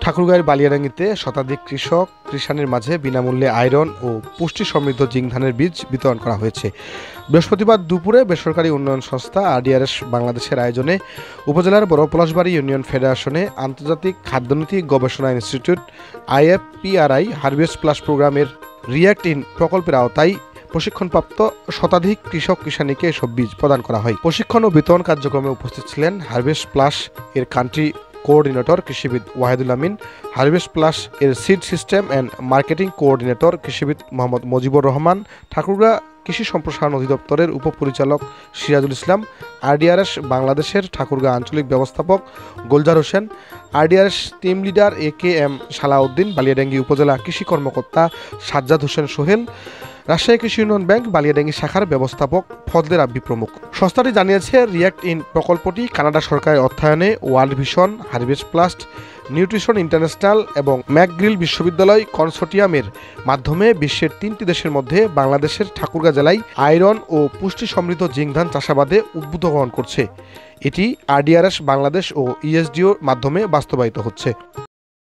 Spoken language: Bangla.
ঠাকুরগাঁয়ের বালিয়াডাঙ্গিতে শতাধিক কৃষক কৃষাণের মাঝে বিনামূল্যে আয়রন ও পুষ্টি সমৃদ্ধ জিঙ্ক ধানের বীজ বিতরণ করা হয়েছে। বৃহস্পতিবার দুপুরে বেসরকারি উন্নয়ন সংস্থা আরডিআরএস বাংলাদেশের আয়োজনে উপজেলার বড় পলাশবাড়ী ইউনিয়ন ফেডারেশনে আন্তর্জাতিক খাদ্যনীতি গবেষণা ইনস্টিটিউট IFPRI হারভেস্ট প্লাস প্রোগ্রামের রিয়্যাক্ট ইন প্রকল্পের আওতায় প্রশিক্ষণপ্রাপ্ত শতাধিক কৃষক কৃষাণীকে এসব বীজ প্রদান করা হয়। প্রশিক্ষণ ও বিতরণ কার্যক্রমে উপস্থিত ছিলেন হারভেস্ট প্লাস এর কান্ট্রি কোঅর্ডিনেটর কৃষিবিদ ওয়াহিদুল আমিন, হারভেস্ট প্লাস এর seed system and marketing coordinator কৃষিবিদ মোহাম্মদ মুজিবুর রহমান, ঠাকুরগাঁ কৃষি সম্প্রসারণ অধিদপ্তরের উপপরিচালক সিরাজুল ইসলাম, আরডিআরএস বাংলাদেশের ঠাকুরগাঁ আঞ্চলিক ব্যবস্থাপক Golzar Hossain, RDRS team leader AKM Salauddin, Baliadangi উপজেলা কৃষি কর্মকর্তা সাজ্জাদ হোসেন সোহেল, রাজশাহী কৃষি ইউনিয়ন ব্যাংক বালিয়াডাঙ্গি শাখার ব্যবস্থাপক ফজলে রাব্বি প্রমুখ। সংস্থাটি জানিয়েছে, রিয়্যাক্ট ইন প্রকল্পটি কানাডা সরকারের অর্থায়নে world vision, harvest plus, nutrition international এবং ম্যাকগ্রিল বিশ্ববিদ্যালয় কনসোর্টিয়ামের মাধ্যমে বিশ্বের 3টি দেশের মধ্যে বাংলাদেশের ঠাকুরগাঁ জেলায় আয়রন ও পুষ্টি সমৃদ্ধ জিঙ্ক ধান চাষাবাদে উদ্বুদ্ধ গ্রহণ করছে। এটি আরডিআরএস বাংলাদেশ ও ESDOর মাধ্যমে বাস্তবায়িত হচ্ছে।